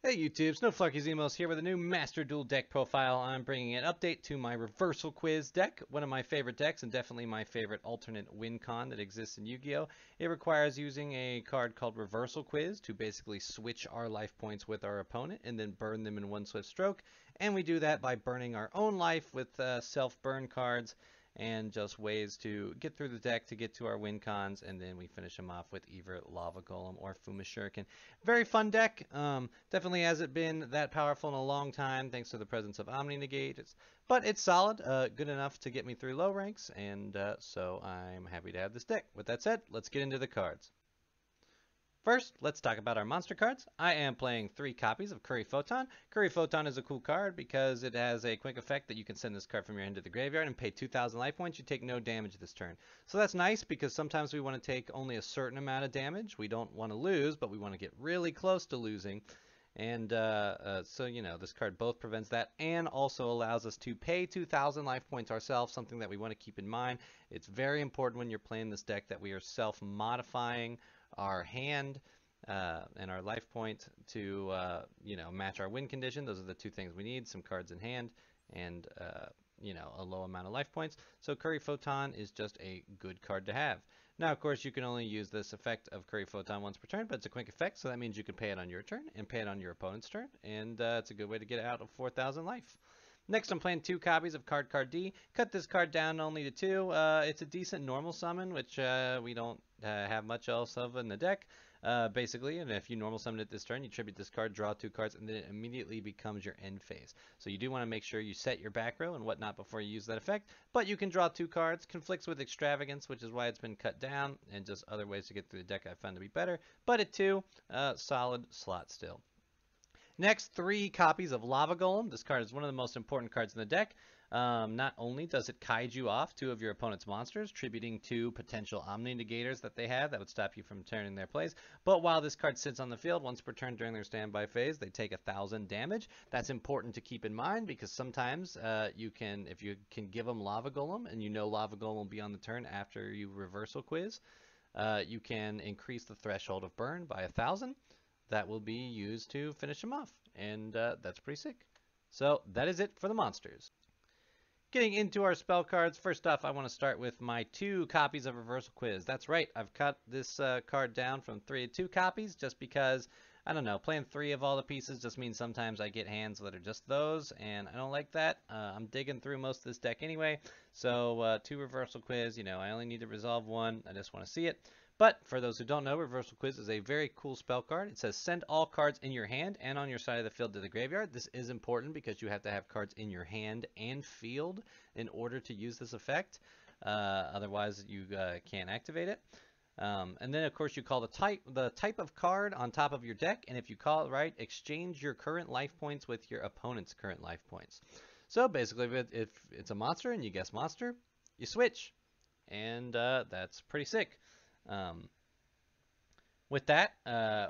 Hey YouTube, Snowflakey's Emos here with a new Master Duel deck profile. I'm bringing an update to my Reversal Quiz deck, one of my favorite decks and definitely my favorite alternate win con that exists in Yu-Gi-Oh! It requires using a card called Reversal Quiz to basically switch our life points with our opponent and then burn them in one swift stroke. And we do that by burning our own life with self-burn cards and just ways to get through the deck to get to our win cons, and then we finish them off with either Lava Golem or Fuma Shuriken. Very fun deck. Definitely hasn't been that powerful in a long time thanks to the presence of Omni Negate. But it's solid, good enough to get me through low ranks, and so I'm happy to have this deck. With that said, let's get into the cards. First, let's talk about our monster cards. I am playing 3 copies of Curry Photon. Curry Photon is a cool card because it has a quick effect that you can send this card from your hand to the graveyard and pay 2,000 life points. You take no damage this turn. So that's nice because sometimes we want to take only a certain amount of damage. We don't want to lose, but we want to get really close to losing. And so, you know, this card both prevents that and also allows us to pay 2,000 life points ourselves, something that we want to keep in mind. It's very important when you're playing this deck that we are self-modifying our hand and our life point to you know, match our win condition. Those are the 2 things we need: some cards in hand and you know, a low amount of life points. So Curry Photon is just a good card to have. Now, of course, you can only use this effect of Curry Photon once per turn, but it's a quick effect, so that means you can pay it on your turn and pay it on your opponent's turn, and it's a good way to get out of 4,000 life. Next, I'm playing 2 copies of Card D. Cut this card down only to 2. It's a decent normal summon, which we don't have much else of in the deck, basically. And if you normal summon it this turn, you tribute this card, draw 2 cards, and then it immediately becomes your end phase. So you do want to make sure you set your back row and whatnot before you use that effect. But you can draw 2 cards. Conflicts with Extravagance, which is why it's been cut down, and just other ways to get through the deck I found to be better. But at 2, solid slot still. Next, 3 copies of Lava Golem. This card is one of the most important cards in the deck. Not only does it kaiju off 2 of your opponent's monsters, tributing 2 potential Omni Negators that they have that would stop you from turning their plays, but while this card sits on the field once per turn during their standby phase, they take 1,000 damage. That's important to keep in mind because sometimes if you can give them Lava Golem and you know Lava Golem will be on the turn after you Reversal Quiz, you can increase the threshold of burn by 1,000. That will be used to finish them off, and that's pretty sick. So that is it for the monsters. Getting into our spell cards, first off I want to start with my 2 copies of Reversal Quiz. That's right, I've cut this card down from 3 to 2 copies just because, I don't know, playing 3 of all the pieces just means sometimes I get hands that are just those, and I don't like that. I'm digging through most of this deck anyway, so 2 Reversal Quiz, you know, I only need to resolve 1, I just want to see it. But for those who don't know, Reversal Quiz is a very cool spell card. It says send all cards in your hand and on your side of the field to the graveyard. This is important because you have to have cards in your hand and field in order to use this effect. Otherwise, you can't activate it. And then, of course, you call the type of card on top of your deck, and if you call it right, exchange your current life points with your opponent's current life points. So basically, if it's a monster and you guess monster, you switch, and that's pretty sick. With that,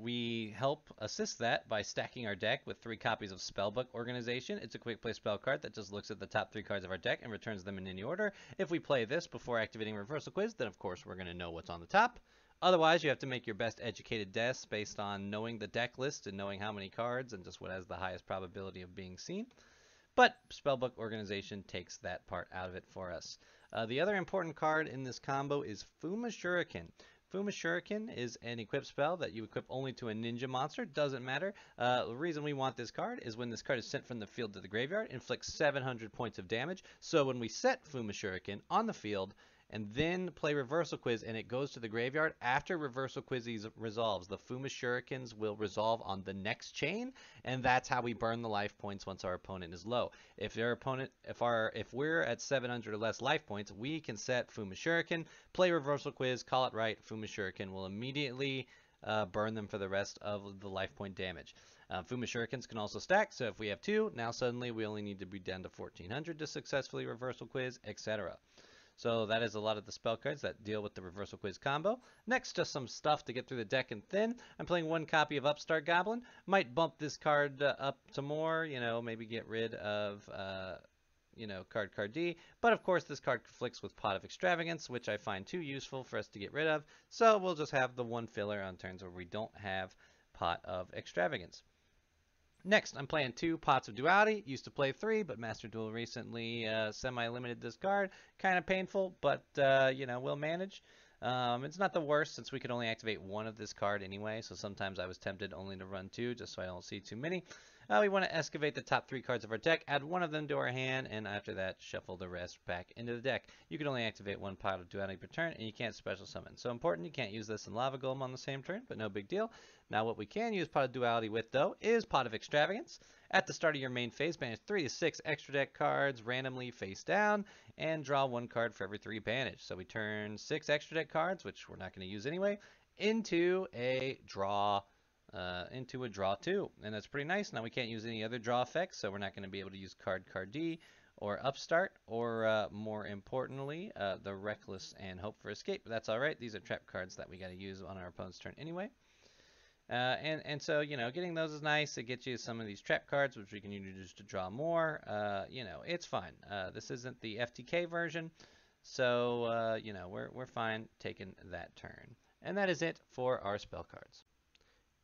we help assist that by stacking our deck with 3 copies of Spellbook Organization. It's a quick play spell card that just looks at the top 3 cards of our deck and returns them in any order. If we play this before activating Reversal Quiz, then of course we're going to know what's on the top. Otherwise, you have to make your best educated guess based on knowing the deck list and knowing how many cards and just what has the highest probability of being seen. But Spellbook Organization takes that part out of it for us. The other important card in this combo is Fuma Shuriken. Fuma Shuriken is an equip spell that you equip only to a ninja monster. Doesn't matter. The reason we want this card is when this card is sent from the field to the graveyard, inflicts 700 points of damage. So when we set Fuma Shuriken on the field and then play Reversal Quiz and it goes to the graveyard, after Reversal Quiz resolves, the Fuma Shurikens will resolve on the next chain, and that's how we burn the life points once our opponent is low. If we're at 700 or less life points, we can set Fuma Shuriken, play Reversal Quiz, call it right, Fuma Shuriken will immediately burn them for the rest of the life point damage. Fuma Shurikens can also stack, so if we have 2, now suddenly we only need to be down to 1400 to successfully Reversal Quiz, etc. So that is a lot of the spell cards that deal with the Reversal Quiz combo. Next, just some stuff to get through the deck and thin. I'm playing 1 copy of Upstart Goblin. Might bump this card up to more, you know, maybe get rid of, you know, Card D. But of course, this card conflicts with Pot of Extravagance, which I find too useful for us to get rid of. So we'll just have the 1 filler on turns where we don't have Pot of Extravagance. Next, I'm playing 2 Pots of Duality. Used to play 3, but Master Duel recently semi-limited this card. Kind of painful, but you know, we'll manage. It's not the worst since we could only activate 1 of this card anyway, so sometimes I was tempted only to run 2 just so I don't see too many. We want to excavate the top 3 cards of our deck, add 1 of them to our hand, and after that, shuffle the rest back into the deck. You can only activate 1 Pot of Duality per turn, and you can't special summon. So important, you can't use this in Lava Golem on the same turn, but no big deal. Now what we can use Pot of Duality with, though, is Pot of Extravagance. At the start of your main phase, banish 3 to 6 extra deck cards randomly face down, and draw 1 card for every 3 banished. So we turn 6 extra deck cards, which we're not going to use anyway, into a draw 2, and that's pretty nice. Now we can't use any other draw effects, so we're not going to be able to use Card D or Upstart, or more importantly, the Reckless and Hope for Escape. But that's all right. These are trap cards that we got to use on our opponent's turn anyway. And so, you know, getting those is nice. It gets you some of these trap cards, which we can use to draw more. You know, it's fine. This isn't the FTK version, so you know, we're fine taking that turn. And that is it for our spell cards.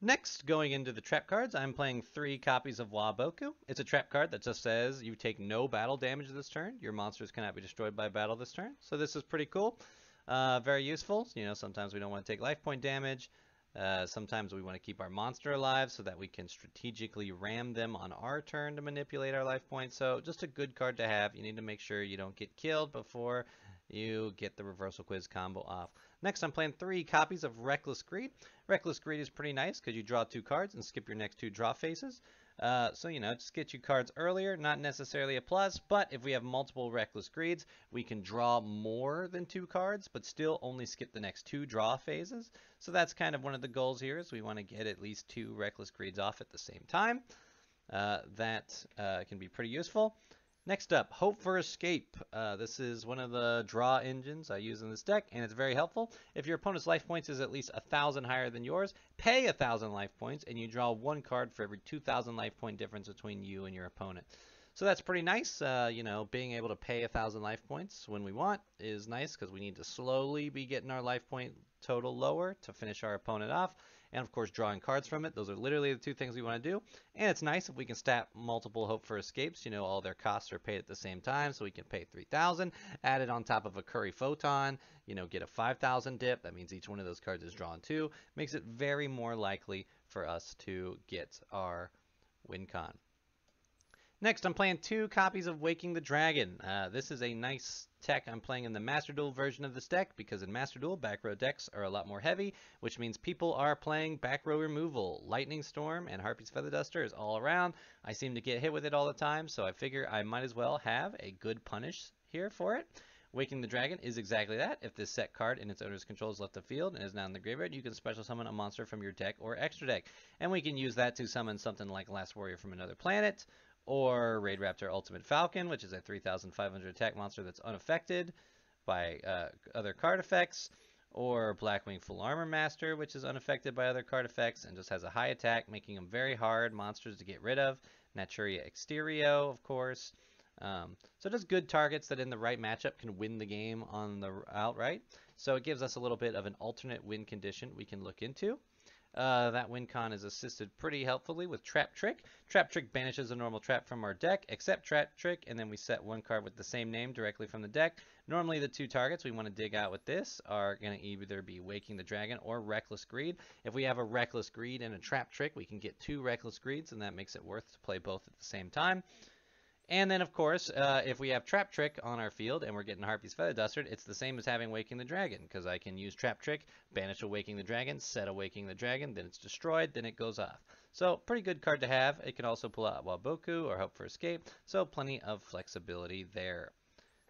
Next, going into the trap cards, I'm playing 3 copies of Waboku. It's a trap card that just says you take no battle damage this turn. Your monsters cannot be destroyed by battle this turn. So this is pretty cool. Very useful. You know, sometimes we don't want to take life point damage. Sometimes we want to keep our monster alive so that we can strategically ram them on our turn to manipulate our life points. So just a good card to have. You need to make sure you don't get killed before you get the reversal quiz combo off. Next, I'm playing 3 copies of Reckless Greed. Reckless Greed is pretty nice because you draw 2 cards and skip your next 2 draw phases. So, you know, just get you cards earlier, not necessarily a plus, but if we have multiple Reckless Greeds, we can draw more than 2 cards, but still only skip the next 2 draw phases. So that's kind of one of the goals here, is we want to get at least 2 Reckless Greeds off at the same time. That can be pretty useful. Next up, Hope for Escape. This is one of the draw engines I use in this deck, and it's very helpful. If your opponent's life points is at least 1,000 higher than yours, pay 1,000 life points, and you draw 1 card for every 2,000 life point difference between you and your opponent. So that's pretty nice. You know, being able to pay 1,000 life points when we want is nice because we need to slowly be getting our life point total lower to finish our opponent off. And of course, drawing cards from it. Those are literally the 2 things we want to do. And it's nice if we can stack multiple Hope for Escapes. You know, all their costs are paid at the same time, so we can pay 3,000, add it on top of a Curry Photon, you know, get a 5,000 dip. That means each one of those cards is drawn 2. Makes it very more likely for us to get our win con. Next, I'm playing 2 copies of Waking the Dragon. This is a nice tech I'm playing in the Master Duel version of this deck, because in Master Duel, back row decks are a lot more heavy, which means people are playing back row removal. Lightning Storm and Harpy's Feather Duster is all around. I seem to get hit with it all the time, so I figure I might as well have a good punish here for it. Waking the Dragon is exactly that. If this set card in its owner's control is left the field and is now in the graveyard, you can special summon a monster from your deck or extra deck. And we can use that to summon something like Last Warrior from another planet, or Raid Raptor Ultimate Falcon, which is a 3,500 attack monster that's unaffected by other card effects, or Blackwing Full Armor Master, which is unaffected by other card effects and just has a high attack, making them very hard monsters to get rid of. Naturia Exterio, of course. So just good targets that in the right matchup can win the game on the outright. So it gives us a little bit of an alternate win condition we can look into. That win con is assisted pretty helpfully with Trap Trick. Trap Trick banishes a normal trap from our deck, except Trap Trick, and then we set 1 card with the same name directly from the deck. Normally the 2 targets we want to dig out with this are going to either be Waking the Dragon or Reckless Greed. If we have a Reckless Greed and a Trap Trick, we can get 2 Reckless Greeds, and that makes it worth to play both at the same time. And then, of course, if we have Trap Trick on our field and we're getting Harpy's Feather Duster, it's the same as having Waking the Dragon, because I can use Trap Trick, banish a Waking the Dragon, set a Waking the Dragon, then it's destroyed, then it goes off. So, pretty good card to have. It can also pull out Waboku or Hope for Escape, so plenty of flexibility there.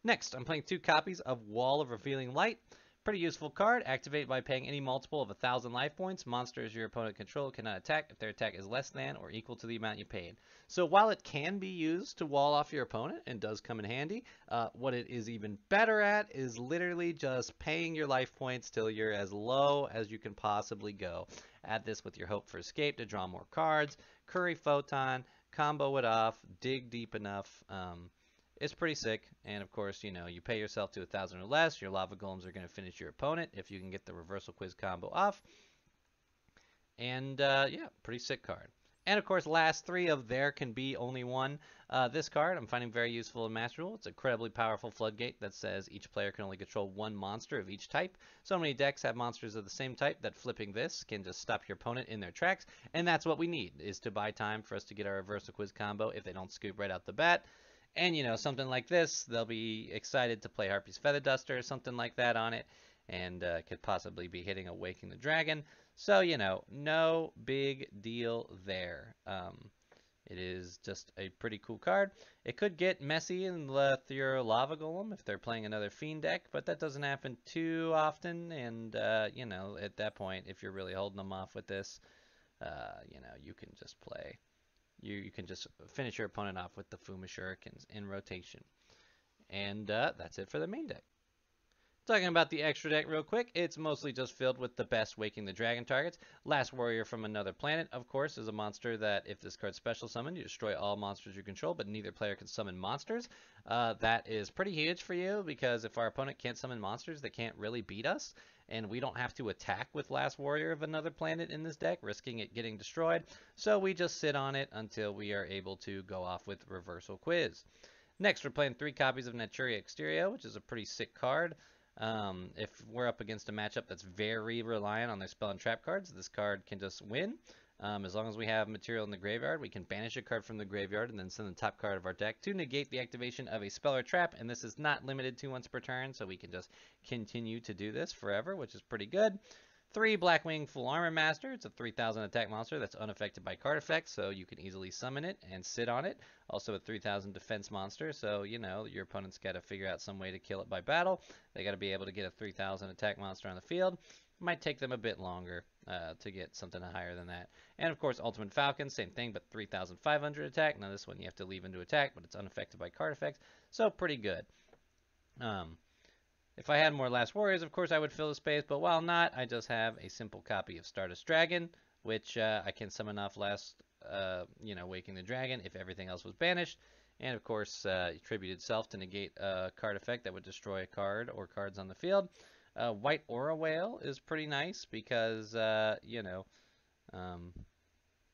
Next, I'm playing 2 copies of Wall of Revealing Light. Pretty useful card. Activate by paying any multiple of 1,000 life points. Monsters your opponent control cannot attack if their attack is less than or equal to the amount you paid. So while it can be used to wall off your opponent and does come in handy, what it is even better at is literally just paying your life points till you're as low as you can possibly go. Add this with your Hope for Escape to draw more cards. Curry Photon, combo it off, dig deep enough. It's pretty sick, and of course, you know, you pay yourself to 1,000 or less, your Lava Golems are going to finish your opponent if you can get the Reversal Quiz combo off. And, yeah, pretty sick card. And of course, last three of there can be only one. This card I'm finding very useful in Master Duel. It's an incredibly powerful floodgate that says each player can only control one monster of each type. So many decks have monsters of the same type that flipping this can just stop your opponent in their tracks. And that's what we need, is to buy time for us to get our Reversal Quiz combo if they don't scoop right out the bat. And, you know, something like this, they'll be excited to play Harpy's Feather Duster or something like that on it, and could possibly be hitting Awakening the Dragon. So, you know, no big deal there. It is just a pretty cool card. It could get messy in your Lava Golem if they're playing another Fiend deck, but that doesn't happen too often. And, you know, at that point, if you're really holding them off with this, you know, you can just play. You can just finish your opponent off with the Fuma Shurikens in rotation. And that's it for the main deck. Talking about the extra deck real quick, it's mostly just filled with the best Waking the Dragon targets. Last Warrior from Another Planet, of course, is a monster that if this card's special summoned, you destroy all monsters you control, but neither player can summon monsters. That is pretty huge for you, because if our opponent can't summon monsters, they can't really beat us, and we don't have to attack with Last Warrior of Another Planet in this deck, risking it getting destroyed. So we just sit on it until we are able to go off with Reversal Quiz. Next, we're playing 3 copies of Naturia Exterio, which is a pretty sick card. If we're up against a matchup that's very reliant on their spell and trap cards, this card can just win. As long as we have material in the graveyard, we can banish a card from the graveyard and then send the top card of our deck to negate the activation of a spell or trap, and this is not limited to once per turn, so we can just continue to do this forever, which is pretty good. 3 Blackwing Full Armor Master. It's a 3,000 attack monster that's unaffected by card effects, so you can easily summon it and sit on it. Also a 3,000 defense monster, so you know your opponent's got to figure out some way to kill it by battle. They got to be able to get a 3,000 attack monster on the field. Might take them a bit longer to get something higher than that. And of course, Ultimate Falcon, same thing, but 3,500 attack. Now this one you have to leave into attack, but it's unaffected by card effects, so pretty good. If I had more Last Warriors, of course, I would fill the space, but while not, I just have a simple copy of Stardust Dragon, which I can summon off Waking the Dragon if everything else was banished. And, of course, Tributed Self to negate a card effect that would destroy a card or cards on the field. White Aura Whale is pretty nice because,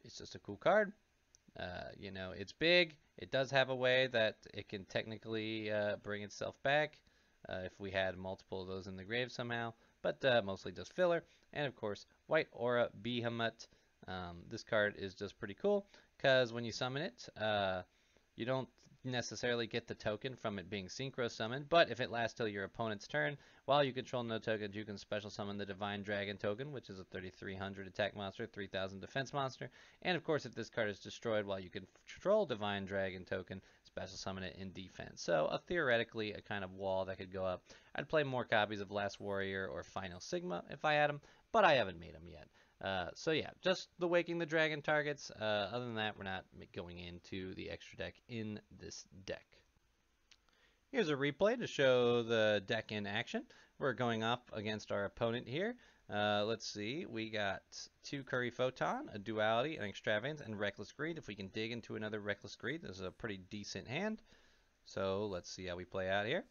it's just a cool card. It's big. It does have a way that it can technically bring itself back. If we had multiple of those in the grave somehow, but mostly just filler. And of course, White Aura Behemoth. This card is just pretty cool because when you summon it, you don't necessarily get the token from it being synchro summoned, but if it lasts till your opponent's turn, while you control no tokens, you can special summon the Divine Dragon token, which is a 3,300 attack monster, 3,000 defense monster. And of course, if this card is destroyed while you control Divine Dragon token, special summon it in defense. So theoretically a kind of wall that could go up. I'd play more copies of Last Warrior or Final Sigma if I had them, but I haven't made them yet. So yeah, just the Waking the Dragon targets. Other than that, we're not going into the extra deck in this deck. Here's a replay to show the deck in action. We're going up against our opponent here. Let's see, we got 2 Curry Photon, a Duality, an Extravagance, and Reckless Greed. If we can dig into another Reckless Greed, this is a pretty decent hand. So let's see how we play out here.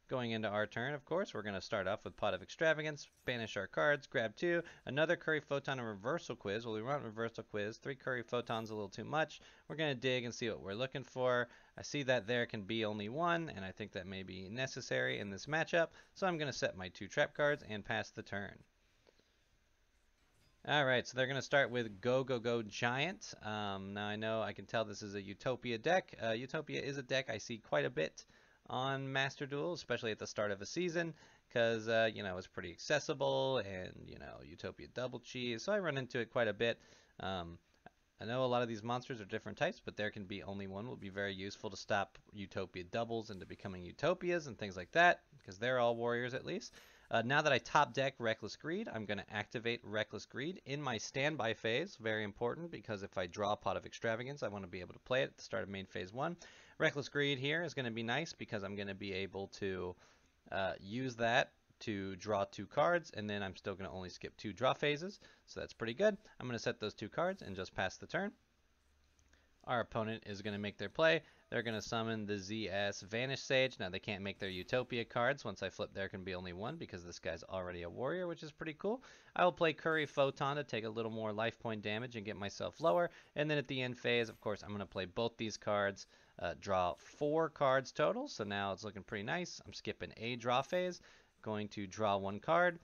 Going into our turn, of course, we're going to start off with Pot of Extravagance, banish our cards, grab 2, another Curry Photon, and Reversal Quiz. Well, we want Reversal Quiz. 3 Curry Photons a little too much. We're going to dig and see what we're looking for. I see that there can be only 1, and I think that may be necessary in this matchup. So I'm going to set my 2 trap cards and pass the turn. Alright, so they're going to start with Go Go Go Giant. Now I know I can tell this is a Utopia deck. Utopia is a deck I see quite a bit on Master Duel, especially at the start of a season, because, it's pretty accessible, and, Utopia double cheese, so I run into it quite a bit. I know a lot of these monsters are different types, but there can be only one. Will be very useful to stop Utopia doubles into becoming Utopias and things like that, because they're all warriors at least. Now that I top deck Reckless Greed, I'm going to activate Reckless Greed in my standby phase. Very important, because if I draw a Pot of Extravagance, I want to be able to play it at the start of main phase 1. Reckless Greed here is going to be nice because I'm going to be able to use that to draw 2 cards, and then I'm still going to only skip 2 draw phases, so that's pretty good. I'm going to set those 2 cards and just pass the turn. Our opponent is going to make their play. They're going to summon the ZS Vanish Sage. Now they can't make their Utopia cards. Once I flip, there can be only one because this guy's already a warrior, which is pretty cool. I will play Curry Photon to take a little more life point damage and get myself lower. And then at the end phase, of course, I'm going to play both these cards, draw 4 cards total. So now it's looking pretty nice. I'm skipping a draw phase, going to draw 1 card.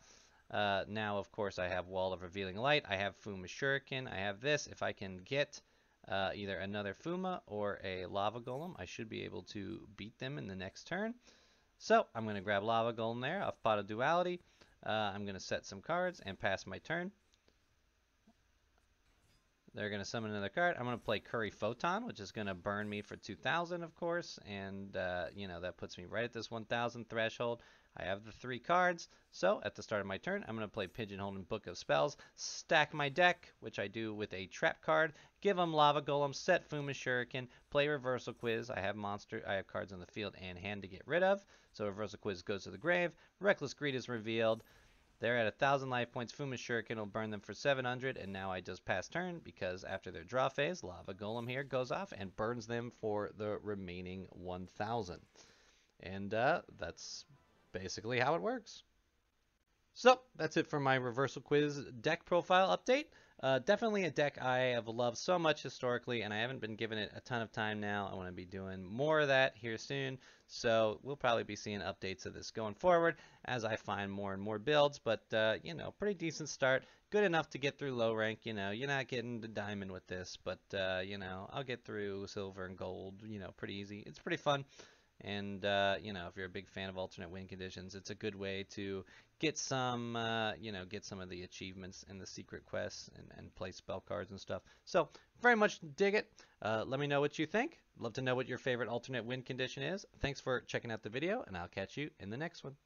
Now, of course, I have Wall of Revealing Light. I have Fuma Shuriken. I have this. If I can get either another Fuma or a Lava Golem, I should be able to beat them in the next turn. So I'm going to grab Lava Golem there off Pot of Duality. I'm going to set some cards and pass my turn. They're going to summon another card. I'm going to play Curry Photon, which is going to burn me for 2,000, of course. And, you know, that puts me right at this 1,000 threshold. I have the 3 cards. So at the start of my turn, I'm going to play Pigeonhole and Book of Spells, stack my deck, which I do with a trap card, give them Lava Golem, set Fuma Shuriken, play Reversal Quiz. I have cards on the field and hand to get rid of. So Reversal Quiz goes to the grave. Reckless Greed is revealed. They're at 1,000 life points. Fuma Shuriken will burn them for 700, and now I just pass turn because after their draw phase, Lava Golem here goes off and burns them for the remaining 1,000. And that's basically how it works. So that's it for my Reversal Quiz deck profile update. Definitely a deck I have loved so much historically, and I haven't been giving it a ton of time now. I want to be doing more of that here soon, so we'll probably be seeing updates of this going forward as I find more and more builds, but, you know, pretty decent start. Good enough to get through low rank, you know. You're not getting to diamond with this, but, you know, I'll get through silver and gold, you know, pretty easy. It's pretty fun. And, you know, if you're a big fan of alternate win conditions, it's a good way to get some, you know, get some of the achievements and the secret quests and play spell cards and stuff. So, very much dig it. Let me know what you think. Love to know what your favorite alternate win condition is. Thanks for checking out the video, and I'll catch you in the next one.